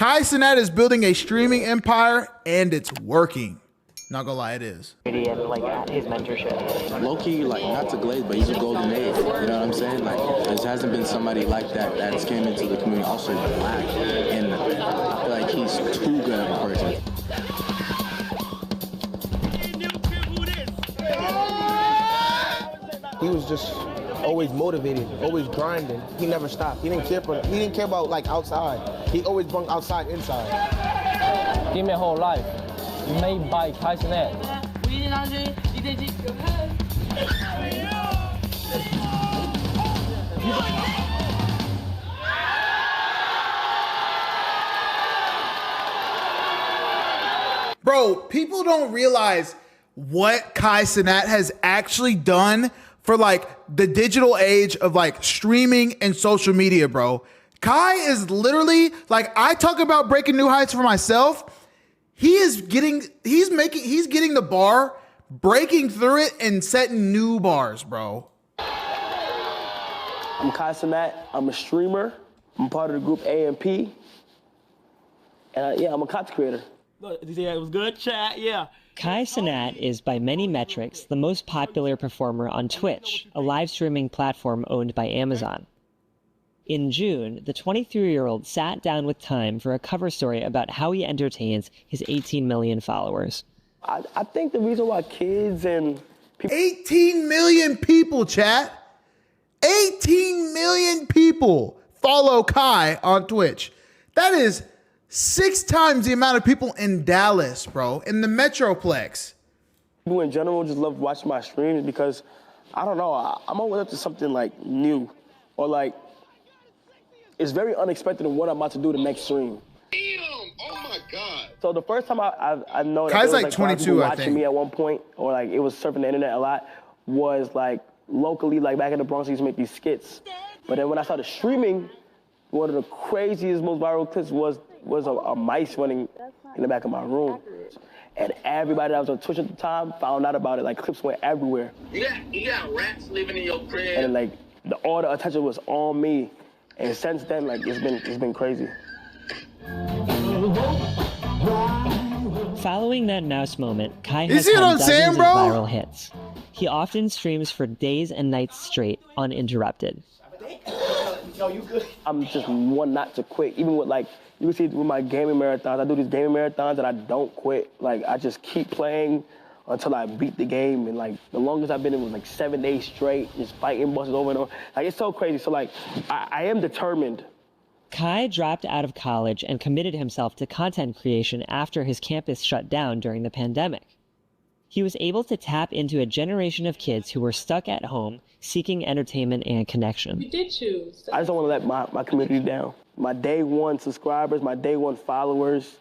Cenat is building a streaming empire, and it's working. Not gonna lie, it is. And like his mentorship. Low-key, like, not to glaze, but he's a golden age. You know what I'm saying? Like, there hasn't been somebody like that that's came into the community also black. And I feel like he's too good of a person. He was just always motivated, always grinding. He never stopped. He didn't care about like outside. He always brought outside inside. Give me a whole life. Made by Cenat. Bro, people don't realize what Cenat has actually done for like the digital age of like streaming and social media, bro. Kai is literally like, I talk about breaking new heights for myself. He's getting the bar, breaking through it and setting new bars, bro. I'm Cenat. I'm a streamer. I'm part of the group AMP. And yeah, I'm a content creator. Yeah, it was good chat, yeah. Cenat is, by many metrics, the most popular performer on Twitch, a live streaming platform owned by Amazon. In June, the 23-year-old sat down with Time for a cover story about how he entertains his 18 million followers. I think the reason why kids and people... 18 million people, chat. 18 million people follow Kai on Twitch. That is 6 times the amount of people in Dallas, bro, in the Metroplex. People in general just love watching my streams because, I don't know, I'm always up to something like new or like, it's very unexpected in what I'm about to do the next stream. Damn! Oh my God! So the first time I know that Kai's there was, like 22, I watching think. me at one point, or like it was surfing the internet a lot, was like locally, like back in the Bronx, I used to make these skits. But then when I started streaming, one of the craziest, most viral clips was a mice running in the back of my room. And everybody that was on Twitch at the time found out about it. Like clips went everywhere. You got rats living in your crib. And like all the attention was on me. And since then, like it's been crazy. Following that mouse moment, Kai You has see had what I'm dozens saying, of bro? viral hits. He often streams for days and nights straight, uninterrupted. I'm just one not to quit. Even with like, you can see with my gaming marathons, I do these gaming marathons and I don't quit. Like I just keep playing until I beat the game. And like the longest I've been in was like 7 days straight, just fighting bosses over and over. Like it's so crazy. So like, I am determined. Kai dropped out of college and committed himself to content creation after his campus shut down during the pandemic. He was able to tap into a generation of kids who were stuck at home, seeking entertainment and connection. You did choose. I just don't want to let my community down. My day one subscribers, my day one followers,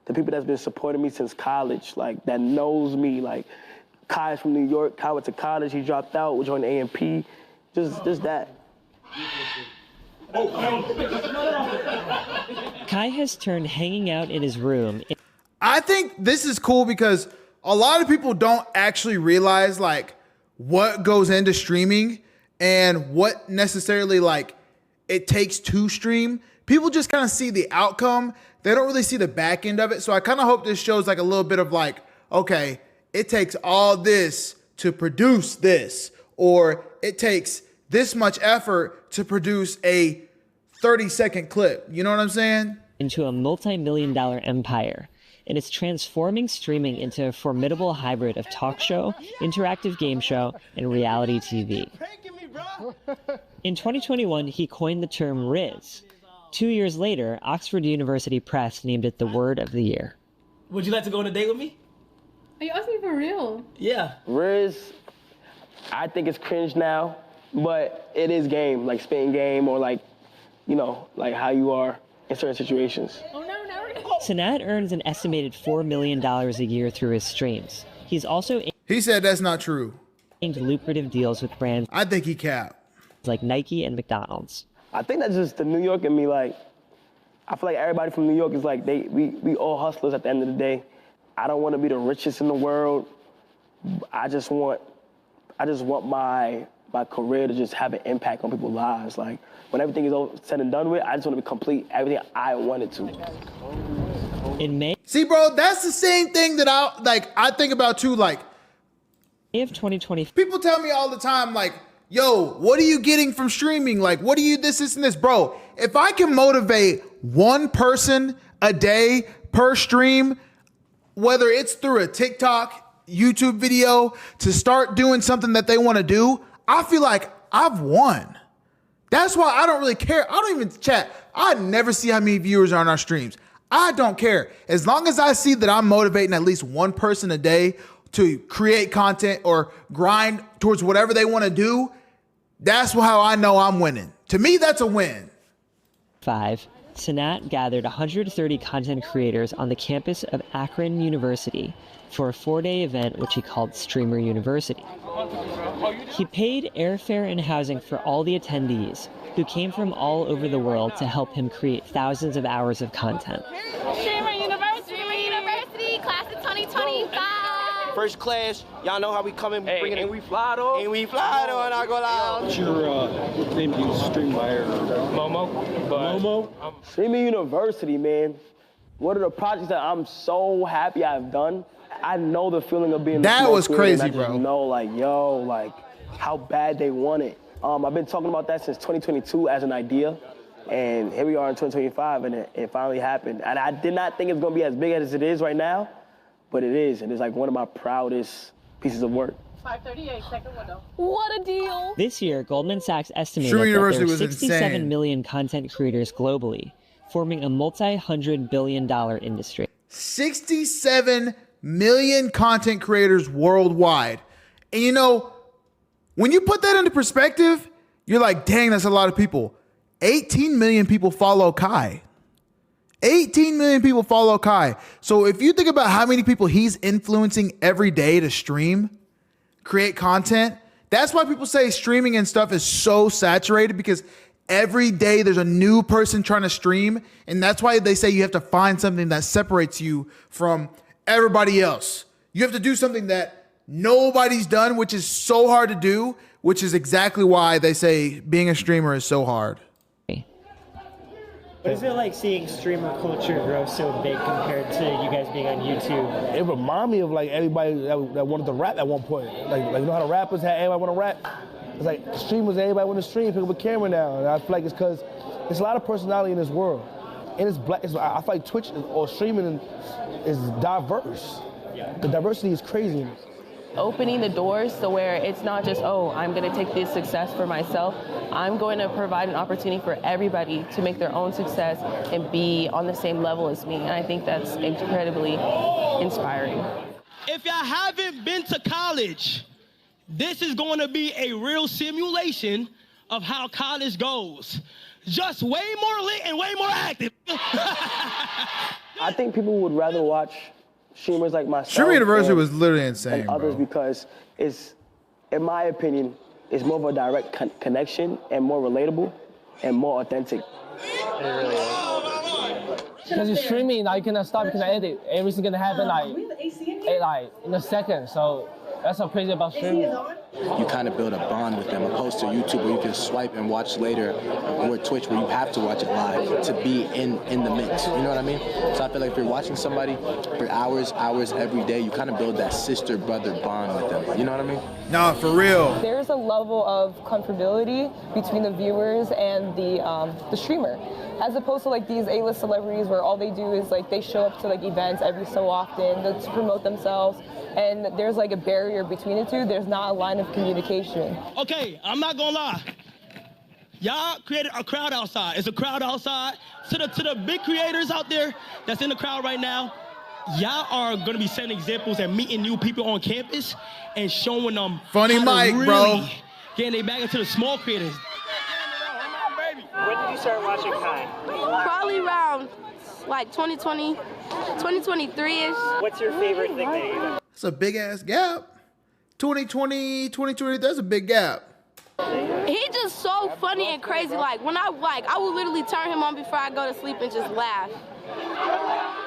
the people that's been supporting me since college, like that knows me, like Kai's from New York, Kai went to college, he dropped out, we joined AMP, just that. Kai has turned hanging out in his room. I think this is cool because a lot of people don't actually realize like what goes into streaming and what necessarily like it takes to stream. People just kind of see the outcome. They don't really see the back end of it. So I kind of hope this shows like a little bit of like, okay, it takes all this to produce this, or it takes this much effort to produce a 30-second clip. You know what I'm saying? Into a multi-million-dollar empire, and it's transforming streaming into a formidable hybrid of talk show, interactive game show, and reality TV. In 2021, he coined the term Riz. 2 years later, Oxford University Press named it the Word of the Year. Would you like to go on a date with me? Are you asking for real? Yeah. Riz, I think it's cringe now, but it is game, like spitting game or like, you know, like how you are in certain situations. Oh no. Cenat earns an estimated $4 million a year through his streams. He's also He said that's not true. inked lucrative deals with brands I think he capped. like Nike and McDonald's. I think that's just the New York in me. Like, I feel like everybody from New York is like, we all hustlers at the end of the day. I don't want to be the richest in the world. I just want my my career to just have an impact on people's lives. Like, when everything is all said and done with, I just want to complete everything I wanted to. In May See, bro, that's the same thing that I think about too. Like, of 2020, people tell me all the time, like, yo, what are you getting from streaming? Like, what are you this, and this? Bro, if I can motivate one person a day per stream, whether it's through a TikTok, YouTube video, to start doing something that they want to do, I feel like I've won. That's why I don't really care. I don't even chat. I never see how many viewers are on our streams. I don't care. As long as I see that I'm motivating at least one person a day to create content or grind towards whatever they want to do, that's how I know I'm winning. To me, that's a win. Cenat gathered 130 content creators on the campus of Akron University for a 4-day event which he called Streamer University. He paid airfare and housing for all the attendees, who came from all over the world to help him create thousands of hours of content. Streamer University, class of 2025. First class, y'all know how we come in, bringing it. We fly though. And we fly though, and I go loud. What's your name you stream by or Momo? Streamer University, man. One of the projects that I'm so happy I've done. I know the feeling of being. That was crazy, and I just bro. know, like, yo, like, how bad they want it. I've been talking about that since 2022 as an idea, and here we are in 2025, and it finally happened. And I did not think it was gonna be as big as it is right now, but it is, and it's like one of my proudest pieces of work. 538, second window. What a deal. This year, Goldman Sachs estimated Streamer that there University are was 67 insane. million content creators globally, forming a multi-$100 billion industry. 67 million content creators worldwide. And you know, when you put that into perspective, you're like, dang, that's a lot of people. 18 million people follow Kai. 18 million people follow Kai. So if you think about how many people he's influencing every day to stream, create content, that's why people say streaming and stuff is so saturated, because every day there's a new person trying to stream. And that's why they say you have to find something that separates you from everybody else. You have to do something that nobody's done, which is so hard to do, which is exactly why they say being a streamer is so hard. What is it like seeing streamer culture grow so big compared to you guys being on YouTube? It reminded me of like everybody that wanted to rap at one point. Like you know how the rappers had everybody want to rap? It's like streamers, everybody want to stream, pick up a camera now. And I feel like it's because there's a lot of personality in this world. And it's black. I feel like Twitch or streaming is diverse. The diversity is crazy. Opening the doors to where it's not just, oh, I'm going to take this success for myself. I'm going to provide an opportunity for everybody to make their own success and be on the same level as me. And I think that's incredibly inspiring. If y'all haven't been to college, this is going to be a real simulation of how college goes. Just way more lit and way more active. I think people would rather watch streamers like myself. Streamer University was literally insane, and others, bro. because it's, in my opinion, it's more of a direct connection and more relatable and more authentic. Because you're streaming, now you cannot stop, you cannot edit. Everything's gonna happen like in a second. So that's what's crazy about streaming. You kind of build a bond with them, opposed to YouTube where you can swipe and watch later, or Twitch where you have to watch it live to be in the mix. You know what I mean? So I feel like if you're watching somebody for hours every day, you kind of build that sister-brother bond with them. You know what I mean? Nah, for real. There's a level of comfortability between the viewers and the streamer, as opposed to like these A-list celebrities where all they do is like they show up to like events every so often to promote themselves, and there's like a barrier between the two. There's not a line of communication. Okay, I'm not gonna lie. Y'all created a crowd outside. It's a crowd outside. To the big creators out there that's in the crowd right now, y'all are gonna be setting examples and meeting new people on campus and showing them Funny how Mike, to really bro. getting they back into the small creators. When did you start watching Kai? Probably around like 2020, 2023-ish. What's your favorite thing that you It's a big ass gap. 2020, 2020, that's a big gap. He just so funny and crazy. Like I would literally turn him on before I go to sleep and just laugh.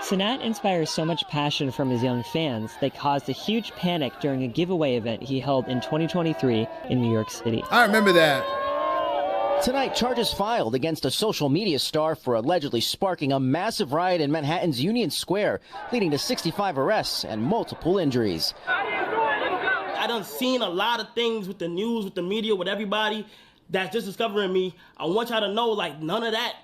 Cenat inspires so much passion from his young fans, they caused a huge panic during a giveaway event he held in 2023 in New York City. I remember that. Tonight, charges filed against a social media star for allegedly sparking a massive riot in Manhattan's Union Square, leading to 65 arrests and multiple injuries. I done seen a lot of things with the news, with the media, with everybody that's just discovering me. I want y'all to know, like, none of that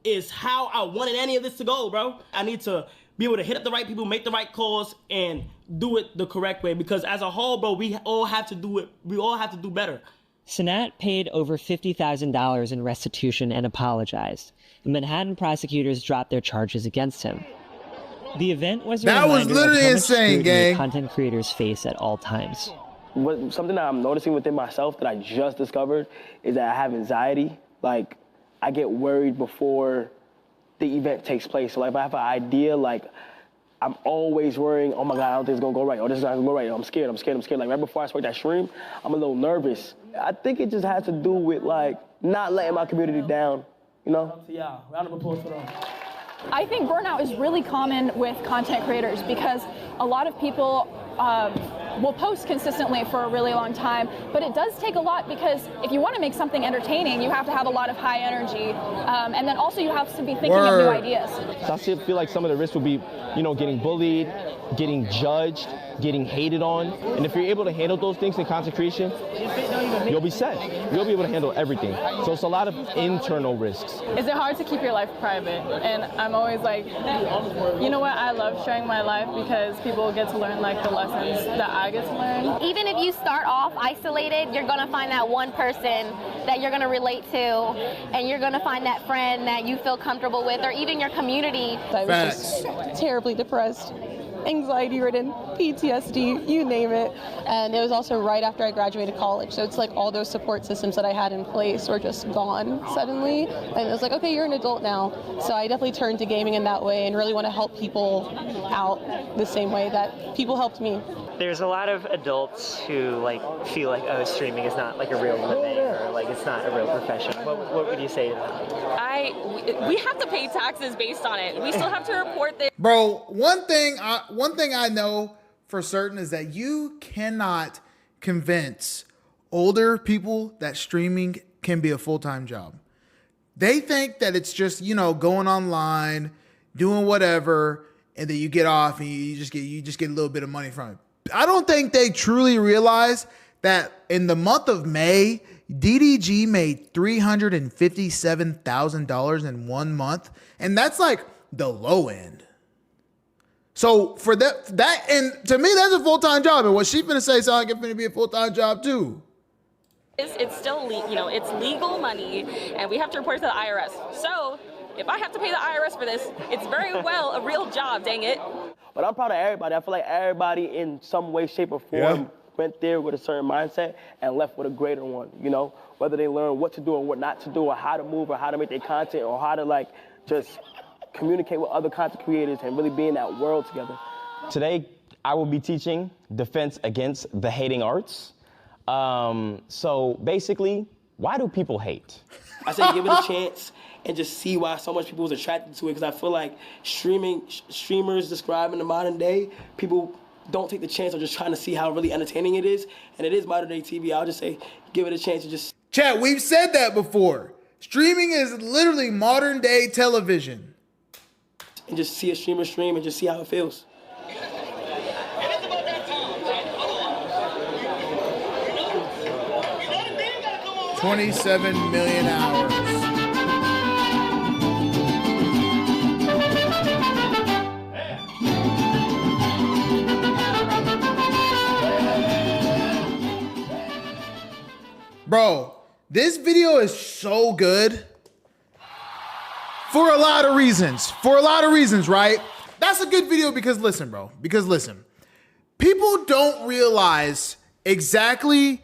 is how I wanted any of this to go, bro. I need to be able to hit up the right people, make the right calls, and do it the correct way. Because as a whole, bro, we all have to do it. We all have to do better. Cenat paid over $50,000 in restitution and apologized. The Manhattan prosecutors dropped their charges against him. The event was a that was reminder literally of how much insane, scrutiny gang. content creators face at all times. Something that I'm noticing within myself that I just discovered is that I have anxiety. Like, I get worried before the event takes place. So, like, if I have an idea, like, I'm always worrying, oh my God, I don't think it's gonna go right. Oh, this is not gonna go right. I'm scared. Like, right before I start that stream, I'm a little nervous. I think it just has to do with, like, not letting my community down, you know? Yeah, round of applause for them. I think burnout is really common with content creators because a lot of people will post consistently for a really long time, but it does take a lot because if you want to make something entertaining, you have to have a lot of high energy, and then also you have to be thinking of new ideas. So I feel like some of the risks will be, getting bullied, getting judged, getting hated on, and if you're able to handle those things in content creation, you'll be set. You'll be able to handle everything. So it's a lot of internal risks. Is it hard to keep your life private? And I'm always like, you know what? I love sharing my life because people get to learn like the lessons that I get to learn. Even if you start off isolated, you're gonna find that one person that you're gonna relate to, and you're gonna find that friend that you feel comfortable with, or even your community. I was just terribly depressed, anxiety-ridden, PTSD, you name it. And it was also right after I graduated college, so it's like all those support systems that I had in place were just gone suddenly. And it was like, okay, you're an adult now. So I definitely turned to gaming in that way and really want to help people out the same way that people helped me. There's a lot of adults who feel like, oh, streaming is not like a real living, or like it's not a real profession. What would you say to that? We have to pay taxes based on it. We still have to report this. Bro, one thing I know for certain is that you cannot convince older people that streaming can be a full-time job. They think that it's just, going online, doing whatever, and then you get off and you just get a little bit of money from it. I don't think they truly realize that in the month of May, DDG made $357,000 in 1 month, and that's like the low end. So for that, and to me, that's a full-time job. And what she's gonna say sounds like it's gonna be a full-time job too. It's still, it's legal money, and we have to report it to the IRS. So if I have to pay the IRS for this, it's very well a real job, dang it. But I'm proud of everybody. I feel like everybody in some way, shape, or form went there with a certain mindset and left with a greater one, Whether they learn what to do and what not to do, or how to move, or how to make their content, or how to, just communicate with other content creators and really be in that world together. Today, I will be teaching defense against the hating arts. So basically, why do people hate? I say give it a chance and just see why so much people was attracted to it, because I feel like streamers described in the modern day, people don't take the chance of just trying to see how really entertaining it is, and it is modern day TV. I'll just say give it a chance to just... Chat, we've said that before. Streaming is literally modern day television. And just see a streamer stream and just see how it feels. 27 million hours. Bro, this video is so good for a lot of reasons. Right? That's a good video because listen, bro. People don't realize exactly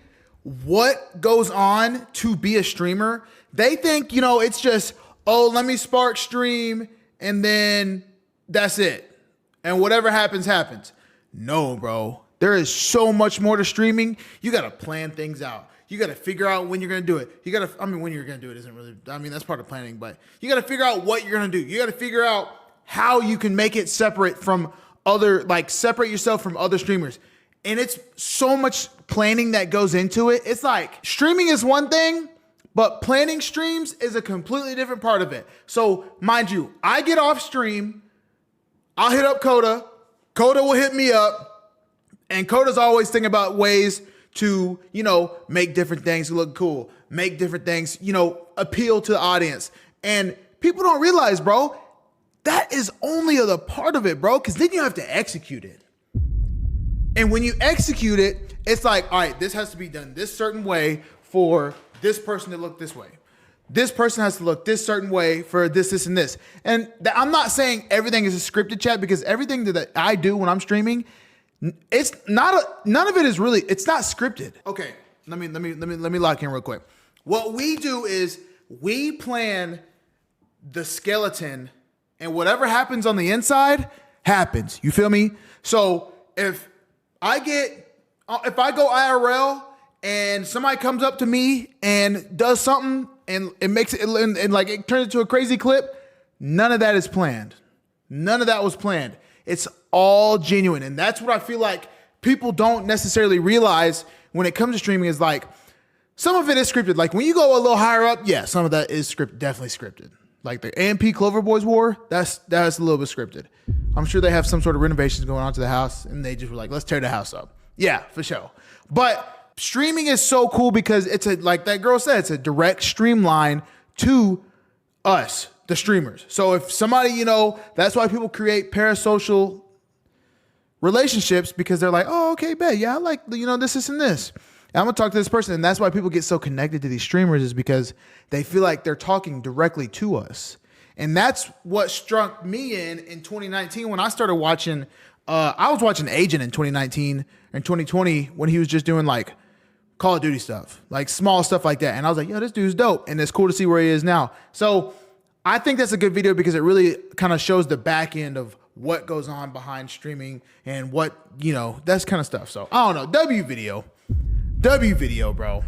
what goes on to be a streamer. They think, it's just, oh, let me spark stream and then that's it. And whatever happens, happens. No, bro. There is so much more to streaming. You got to plan things out. You got to figure out when you're going to do it. When you're going to do it isn't really, that's part of planning, but you got to figure out what you're going to do. You got to figure out how you can make it separate from other, like separate yourself from other streamers. And it's so much planning that goes into it. It's like streaming is one thing, but planning streams is a completely different part of it. So mind you, I get off stream, I'll hit up Coda. Coda will hit me up, and Coda's always thinking about ways to, you know, make different things look cool, make different things, you know, appeal to the audience. And people don't realize, bro, that is only a part of it, bro, because then you have to execute it. And when you execute it, it's like, all right, this has to be done this certain way for this person to look this way. This person has to look this certain way for this, this, and this. And I'm not saying everything is a scripted, chat, because everything that I do when I'm streaming, it's not none of it is really, it's not scripted. Okay, let me lock in real quick. What we do is we plan the skeleton, and whatever happens on the inside happens. You feel me? So if I go IRL and somebody comes up to me and does something and it makes it, and like it turns into a crazy clip, none of that is planned. None of that was planned. It's all genuine. And that's what I feel like people don't necessarily realize when it comes to streaming, is like some of it is scripted. Like when you go a little higher up, yeah, some of that is definitely scripted. Like the AMP Clover Boys War, that's a little bit scripted. I'm sure they have some sort of renovations going on to the house and they just were like, let's tear the house up. Yeah, for sure. But streaming is so cool because it's like that girl said, it's a direct streamline to us, the streamers. So if somebody, you know, that's why people create parasocial relationships, because they're like, oh, okay, bet. Yeah, I like, you know, this, and this. And I'm going to talk to this person. And that's why people get so connected to these streamers, is because they feel like they're talking directly to us. And that's what struck me in 2019 when I started watching. I was watching Agent in 2019 and 2020 when he was just doing like Call of Duty stuff, like small stuff like that. And I was like, yo, this dude's dope. And it's cool to see where he is now. So I think that's a good video because it really kind of shows the back end of what goes on behind streaming and what, you know, that's kind of stuff. So I don't know. W video, bro.